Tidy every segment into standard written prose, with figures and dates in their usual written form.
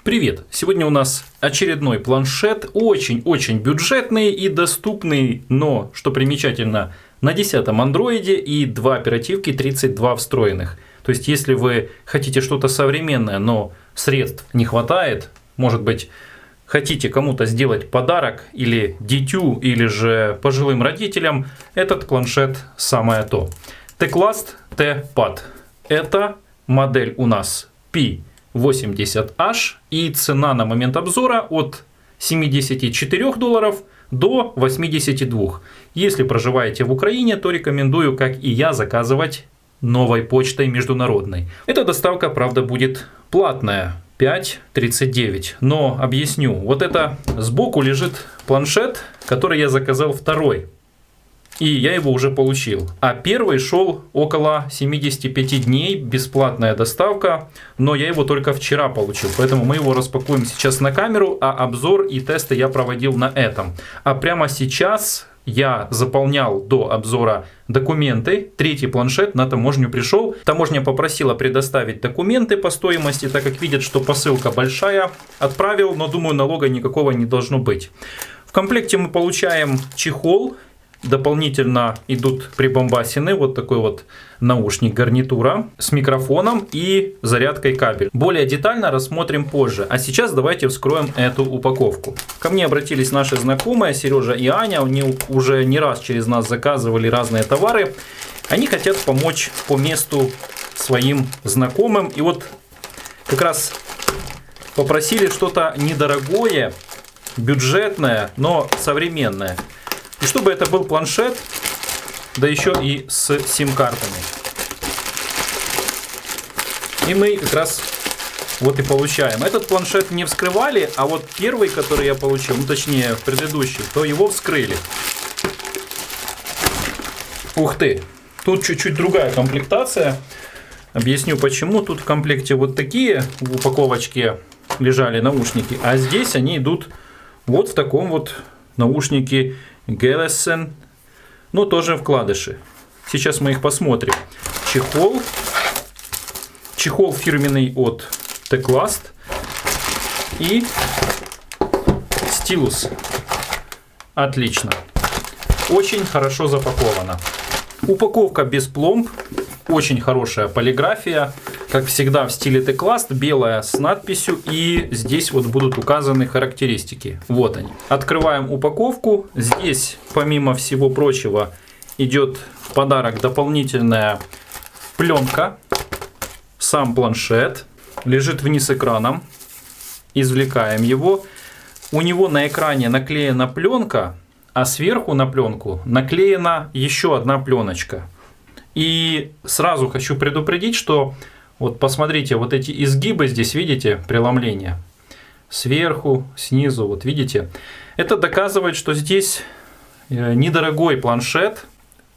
Привет! Сегодня у нас очередной планшет, очень-очень бюджетный и доступный, но, что примечательно, на 10-м андроиде и 2 оперативки 32 встроенных. То есть, если вы хотите что-то современное, но средств не хватает, может быть, хотите кому-то сделать подарок или дитю, или же пожилым родителям, этот планшет самое то. Teclast T-Pad. Это модель у нас P80H, и цена на момент обзора от $74 до 82. Если проживаете в Украине, то рекомендую, как и я, заказывать новой почтой международной. Эта доставка, правда, будет платная, 5,39. Но объясню, вот это сбоку лежит планшет, который я заказал второй. И я его уже получил. А первый шел около 75 дней, бесплатная доставка. Но я его только вчера получил. Поэтому мы его распакуем сейчас на камеру. А обзор и тесты я проводил на этом. А прямо сейчас я заполнял до обзора документы. Третий планшет на таможню пришел. Таможня попросила предоставить документы по стоимости, так как видят, что посылка большая. Отправил, но думаю, налога никакого не должно быть. В комплекте мы получаем чехол. Дополнительно идут прибамбасины, вот такой вот наушник, гарнитура с микрофоном и зарядкой кабель. Более детально рассмотрим позже. А сейчас давайте вскроем эту упаковку. Ко мне обратились наши знакомые, Сережа и Аня. Они уже не раз через нас заказывали разные товары. Они хотят помочь по месту своим знакомым. И вот как раз попросили что-то недорогое, бюджетное, но современное. И чтобы это был планшет, да еще и с сим-картами. И мы как раз вот и получаем. Этот планшет не вскрывали, а вот первый, который я получил, ну точнее предыдущий, то его вскрыли. Ух ты! Тут чуть-чуть другая комплектация. Объясню почему. Тут в комплекте вот такие в упаковочке лежали наушники, а здесь они идут вот в таком вот наушнике Gelesen, но тоже вкладыши. Сейчас мы их посмотрим. Чехол фирменный от Teclast и стилус. Отлично. Очень хорошо запаковано. Упаковка без пломб. Очень хорошая полиграфия. Как всегда в стиле Teclast, белая с надписью, и здесь вот будут указаны характеристики. Вот они. Открываем упаковку. Здесь, помимо всего прочего, идет в подарок дополнительная пленка. Сам планшет лежит вниз экраном. Извлекаем его. У него на экране наклеена пленка, а сверху на пленку наклеена еще одна пленочка. И сразу хочу предупредить, что вот посмотрите, вот эти изгибы здесь, видите, преломления. Сверху, снизу, вот видите. Это доказывает, что здесь недорогой планшет.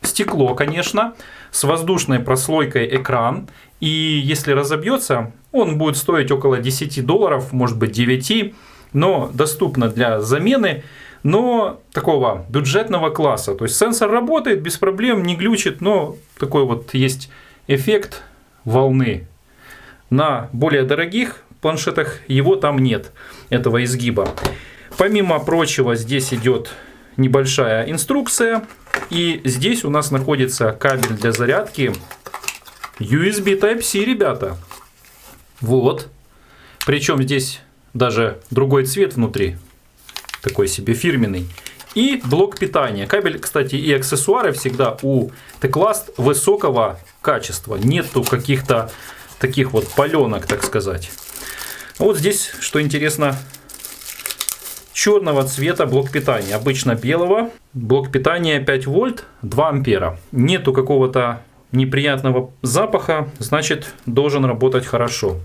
Стекло, конечно, с воздушной прослойкой экран. И если разобьется, он будет стоить около $10, может быть 9. Но доступно для замены. Но такого бюджетного класса. То есть сенсор работает без проблем, не глючит, но такой вот есть эффект волны. На более дорогих планшетах его там нет, этого изгиба. Помимо прочего, здесь идет небольшая инструкция. И здесь у нас находится кабель для зарядки USB Type-C, ребята. Вот. Причем здесь даже другой цвет внутри. Такой себе фирменный. И блок питания. Кабель, кстати, и аксессуары всегда у Teclast высокого качества. Нету каких-то таких вот паленок, так сказать. Вот здесь, что интересно, черного цвета блок питания. Обычно белого. Блок питания 5 вольт, 2 ампера. Нету какого-то неприятного запаха, значит, должен работать хорошо.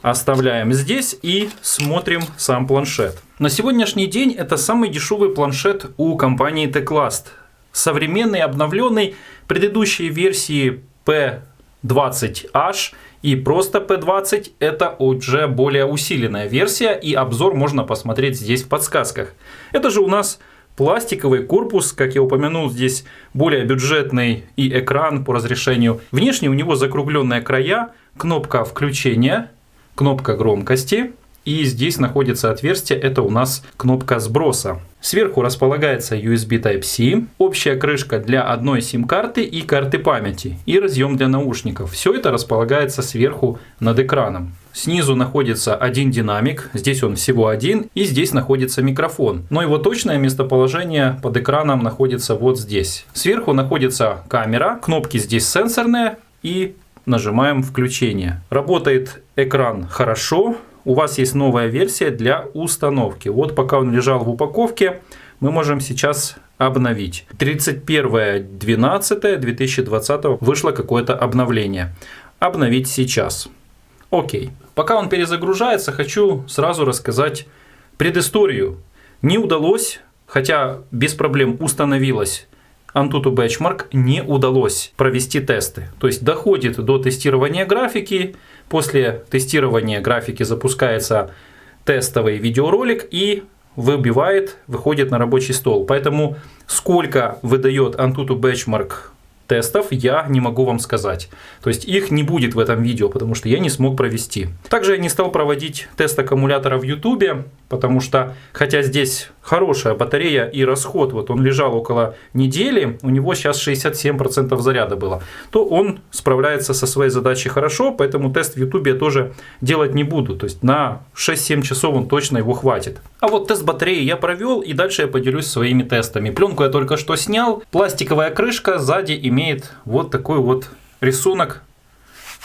Оставляем здесь и смотрим сам планшет. На сегодняшний день это самый дешевый планшет у компании Teclast. Современный, обновленный. Предыдущие версии P20H и просто P20 это уже более усиленная версия. И обзор можно посмотреть здесь в подсказках. Это же у нас пластиковый корпус, как я упомянул, здесь более бюджетный и экран по разрешению. Внешне у него закругленные края, кнопка включения, кнопка громкости И здесь находится отверстие, это у нас кнопка сброса. Сверху располагается USB Type-C, общая крышка для одной сим-карты и карты памяти, и разъем для наушников. Все это располагается сверху над экраном. Снизу находится один динамик, здесь он всего один, и здесь находится микрофон. Но его точное местоположение под экраном находится вот здесь. Сверху находится камера, кнопки здесь сенсорные, и нажимаем включение. Работает экран хорошо. У вас есть новая версия для установки. Вот пока он лежал в упаковке, мы можем сейчас обновить. 31.12.2020 вышло какое-то обновление. Обновить сейчас. Окей. Пока он перезагружается, хочу сразу рассказать предысторию. Не удалось, хотя без проблем установилось Antutu Benchmark, не удалось провести тесты. То есть доходит до тестирования графики. После тестирования графики запускается тестовый видеоролик и выходит на рабочий стол. Поэтому сколько выдает Antutu Benchmark тестов, я не могу вам сказать. То есть их не будет в этом видео, потому что я не смог провести. Также я не стал проводить тест аккумулятора в YouTube, потому что, хотя здесь хорошая батарея и расход, вот он лежал около недели, у него сейчас 67% заряда было, то он справляется со своей задачей хорошо, поэтому тест в YouTube я тоже делать не буду. То есть на 6-7 часов он точно его хватит. А вот тест батареи я провел, и дальше я поделюсь своими тестами. Пленку я только что снял. Пластиковая крышка сзади имеет вот такой вот рисунок,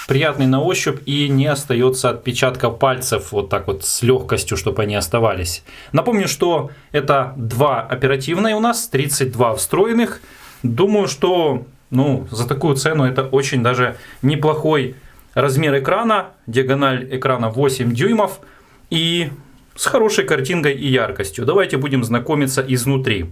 приятный на ощупь, и не остается отпечатков пальцев вот так вот с легкостью, чтобы они оставались. Напомню, что это 2 оперативные у нас, 32 встроенных. Думаю, что за такую цену это очень даже неплохой размер экрана. Диагональ экрана 8 дюймов и с хорошей картинкой и яркостью. Давайте будем знакомиться изнутри.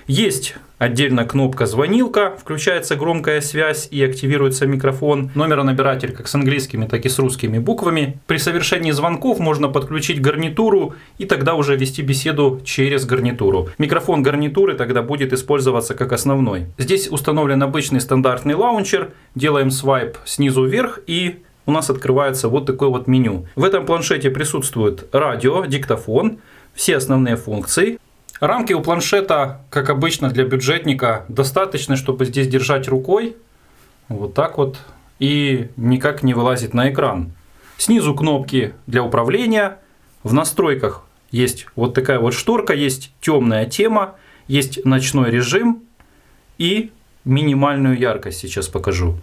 Есть отдельно кнопка звонилка, включается громкая связь и активируется микрофон. Номеронабиратель как с английскими, так и с русскими буквами. При совершении звонков можно подключить гарнитуру и тогда уже вести беседу через гарнитуру. Микрофон гарнитуры тогда будет использоваться как основной. Здесь установлен обычный стандартный лаунчер. Делаем свайп снизу вверх, и у нас открывается вот такое вот меню. В этом планшете присутствует радио, диктофон, все основные функции. Рамки у планшета, как обычно для бюджетника, достаточно, чтобы здесь держать рукой. Вот так вот. И никак не вылазит на экран. Снизу кнопки для управления. В настройках есть вот такая вот шторка, есть темная тема, есть ночной режим и минимальную яркость сейчас покажу.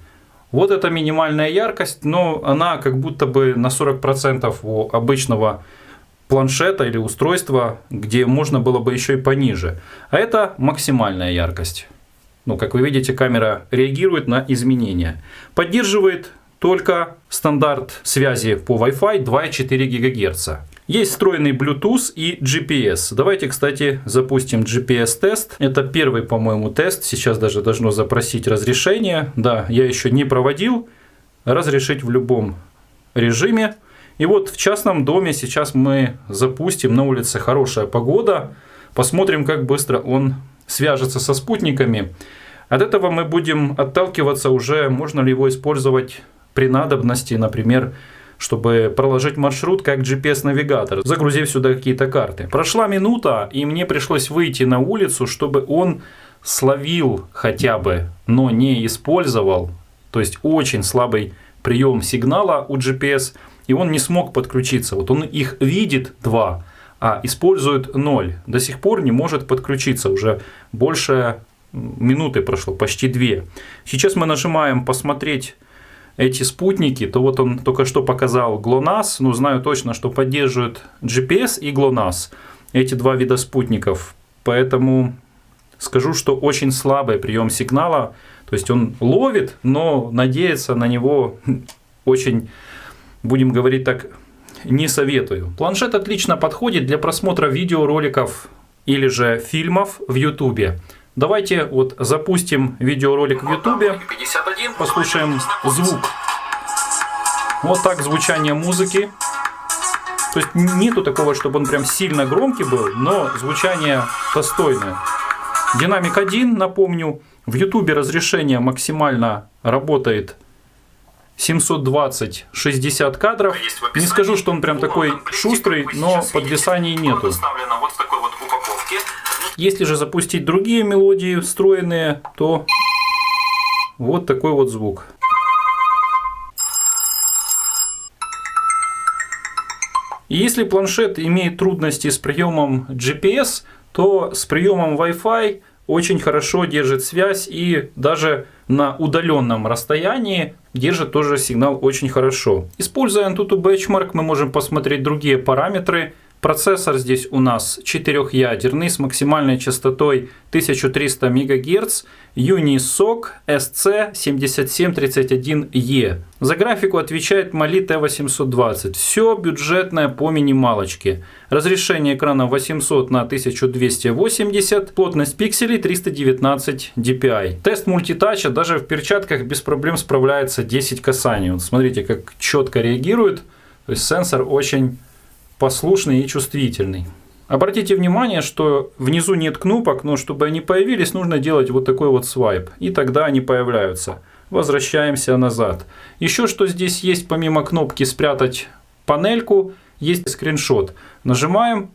Вот эта минимальная яркость, но она как будто бы на 40% у обычного планшета или устройства, где можно было бы еще и пониже. А это максимальная яркость. Как вы видите, камера реагирует на изменения. Поддерживает только стандарт связи по Wi-Fi 2,4 ГГц. Есть встроенный Bluetooth и GPS. Давайте, кстати, запустим GPS-тест. Это первый, по-моему, тест. Сейчас даже должно запросить разрешение. Да, я еще не проводил. Разрешить в любом режиме. И вот в частном доме сейчас мы запустим. На улице хорошая погода. Посмотрим, как быстро он свяжется со спутниками. От этого мы будем отталкиваться уже, можно ли его использовать при надобности, например, чтобы проложить маршрут как GPS-навигатор, загрузив сюда какие-то карты. Прошла минута, и мне пришлось выйти на улицу, чтобы он словил хотя бы, но не использовал. То есть очень слабый прием сигнала у GPS, и он не смог подключиться. Вот он их видит 2, а использует 0. До сих пор не может подключиться. Уже больше минуты прошло, почти 2. Сейчас мы нажимаем «Посмотреть эти спутники», то вот он только что показал GLONASS, но знаю точно, что поддерживает GPS и GLONASS, эти 2 вида спутников. Поэтому скажу, что очень слабый прием сигнала, то есть он ловит, но надеяться на него очень, будем говорить так, не советую. Планшет отлично подходит для просмотра видеороликов или же фильмов в YouTube. Давайте вот запустим видеоролик в YouTube, послушаем звук. Вот так звучание музыки. То есть нету такого, чтобы он прям сильно громкий был, но звучание достойное. Динамик 1, напомню. В YouTube разрешение максимально работает 720 60 кадров. Не скажу, что он прям такой шустрый, но подвисаний нету. Если же запустить другие мелодии встроенные, то вот такой вот звук. И если планшет имеет трудности с приемом GPS, то с приемом Wi-Fi очень хорошо держит связь и даже на удаленном расстоянии держит тоже сигнал очень хорошо. Используя AnTuTu Benchmark, мы можем посмотреть другие параметры. Процессор здесь у нас 4-ядерный с максимальной частотой 1300 МГц, Unisoc SC7731E. За графику отвечает Mali T820. Все бюджетное по минималочке. Разрешение экрана 800 на 1280, плотность пикселей 319 dpi. Тест мультитача даже в перчатках без проблем справляется 10 касаний. Вот смотрите, как четко реагирует. То есть сенсор очень послушный и чувствительный. Обратите внимание, что внизу нет кнопок, но чтобы они появились, нужно делать вот такой вот свайп. И тогда они появляются. Возвращаемся назад. Еще что здесь есть, помимо кнопки «Спрятать панельку», есть скриншот. Нажимаем,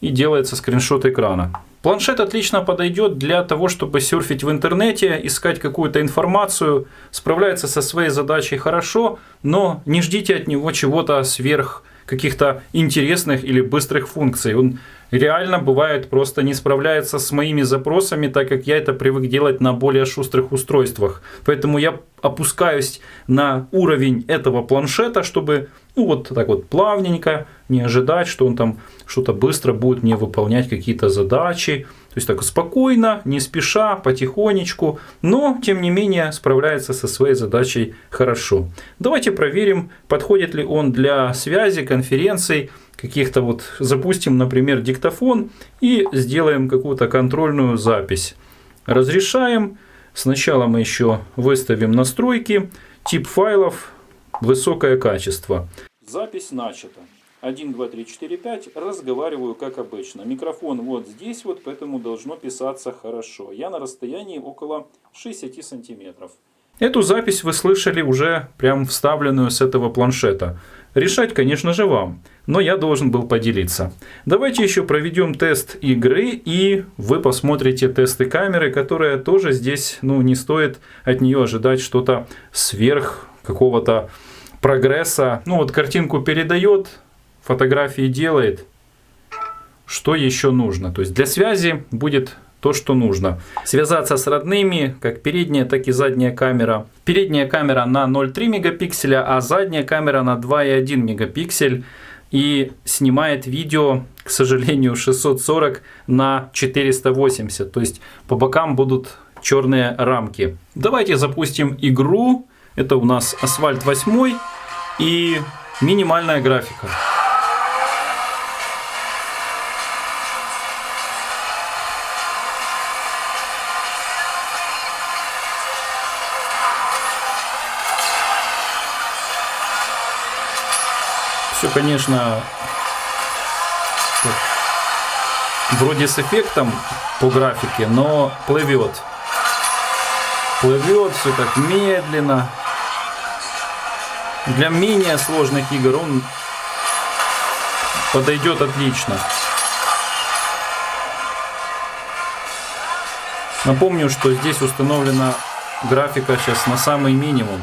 и делается скриншот экрана. Планшет отлично подойдет для того, чтобы серфить в интернете, искать какую-то информацию. Справляется со своей задачей хорошо, но не ждите от него чего-то сверх каких-то интересных или быстрых функций. Он реально бывает просто не справляется с моими запросами, так как я это привык делать на более шустрых устройствах. Поэтому я опускаюсь на уровень этого планшета, чтобы вот так вот плавненько, не ожидать, что он там что-то быстро будет мне выполнять какие-то задачи. То есть так спокойно, не спеша, потихонечку, но тем не менее справляется со своей задачей хорошо. Давайте проверим, подходит ли он для связи, конференций, каких-то вот запустим, например, диктофон и сделаем какую-то контрольную запись. Разрешаем. Сначала мы еще выставим настройки, тип файлов, высокое качество. Запись начата. 1, 2, 3, 4, 5. Разговариваю как обычно. Микрофон вот здесь вот, поэтому должно писаться хорошо. Я на расстоянии около 60 сантиметров. Эту запись вы слышали уже прям вставленную с этого планшета. Решать, конечно же, вам, но я должен был поделиться. Давайте еще проведем тест игры, и вы посмотрите тесты камеры, которая тоже здесь, не стоит от нее ожидать что-то сверх какого-то прогресса. Вот картинку передает, фотографии делает. Что еще нужно? То есть для связи будет то, что нужно. Связаться с родными, как передняя, так и задняя камера. Передняя камера на 0,3 мегапикселя, а задняя камера на 2,1 мегапиксель. И снимает видео, к сожалению, 640 на 480. То есть по бокам будут черные рамки. Давайте запустим игру. Это у нас Asphalt 8 и минимальная графика. Все, конечно, вроде с эффектом по графике, но плывет. Плывет все так медленно. Для менее сложных игр он подойдет отлично. Напомню, что здесь установлена графика сейчас на самый минимум.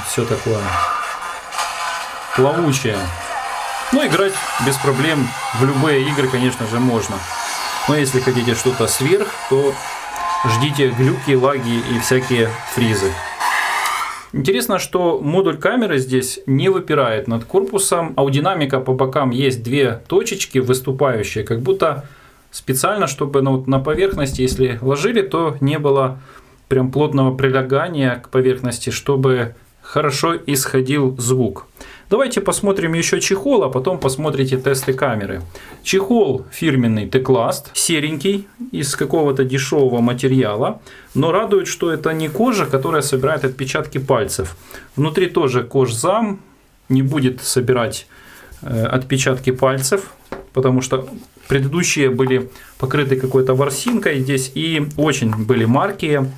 Все такое плавучее. Играть без проблем в любые игры, конечно же, можно. Но если хотите что-то сверх, то ждите глюки, лаги и всякие фризы. Интересно, что модуль камеры здесь не выпирает над корпусом. Аудинамика по бокам есть две точечки выступающие, как будто специально, чтобы на поверхности, если ложили, то не было прям плотного прилегания к поверхности, чтобы хорошо исходил звук. Давайте посмотрим еще чехол, а потом посмотрите тесты камеры. Чехол фирменный T-Clast, серенький, из какого-то дешевого материала. Но радует, что это не кожа, которая собирает отпечатки пальцев. Внутри тоже кожзам, не будет собирать отпечатки пальцев, потому что предыдущие были покрыты какой-то ворсинкой здесь и очень были маркие.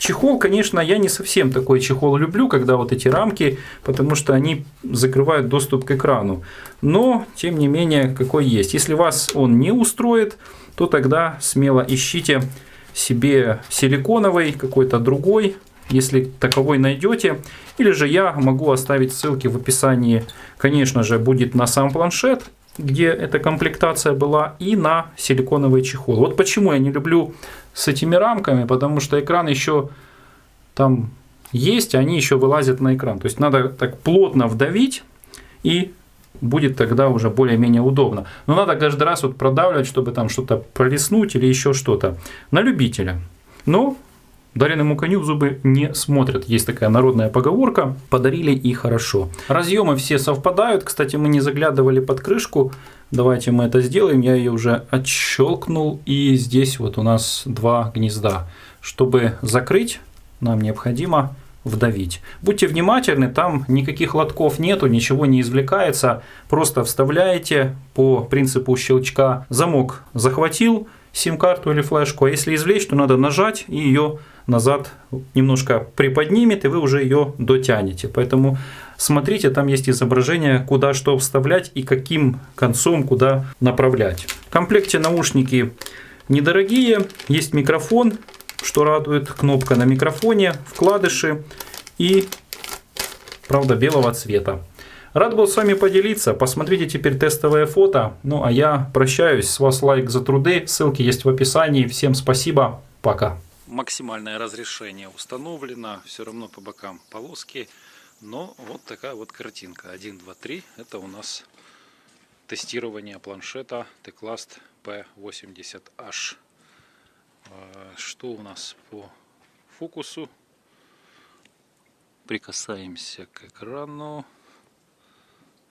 Чехол, конечно, я не совсем такой чехол люблю, когда вот эти рамки, потому что они закрывают доступ к экрану. Но, тем не менее, какой есть. Если вас он не устроит, то тогда смело ищите себе силиконовый, какой-то другой, если таковой найдете. Или же я могу оставить ссылки в описании. Конечно же, будет на сам планшет, где эта комплектация была, и на силиконовый чехол. Вот почему я не люблю с этими рамками, потому что экран еще там есть, они еще вылазят на экран. То есть надо так плотно вдавить, и будет тогда уже более-менее удобно. Но надо каждый раз вот продавливать, чтобы там что-то пролистнуть или еще что-то. На любителя. Но дареному коню в зубы не смотрят. Есть такая народная поговорка. Подарили и хорошо. Разъемы все совпадают. Кстати, мы не заглядывали под крышку. Давайте мы это сделаем. Я ее уже отщелкнул. И здесь вот у нас два гнезда. Чтобы закрыть, нам необходимо вдавить. Будьте внимательны, там никаких лотков нету, ничего не извлекается. Просто вставляете по принципу щелчка. Замок захватил сим-карту или флешку, а если извлечь, то надо нажать, и ее назад немножко приподнимет, и вы уже ее дотянете. Поэтому смотрите, там есть изображение, куда что вставлять и каким концом куда направлять. В комплекте наушники недорогие, есть микрофон, что радует, кнопка на микрофоне, вкладыши и, правда, белого цвета. Рад был с вами поделиться. Посмотрите теперь тестовое фото. Ну а я прощаюсь. С вас лайк за труды. Ссылки есть в описании. Всем спасибо. Пока. Максимальное разрешение установлено. Все равно по бокам полоски. Но вот такая вот картинка. 1, 2, 3. Это у нас тестирование планшета Teclast P80H. Что у нас по фокусу? Прикасаемся к экрану.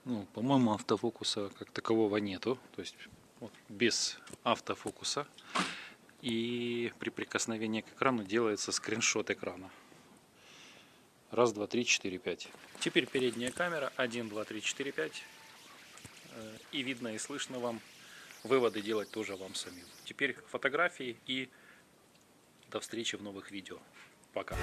Ну, по-моему, автофокуса как такового нету. То есть вот, без автофокуса. И при прикосновении к экрану делается скриншот экрана. Раз, два, три, четыре, пять. Теперь передняя камера. 1, 2, 3, 4, 5. И видно, и слышно вам. Выводы делать тоже вам самим. Теперь фотографии и до встречи в новых видео. Пока.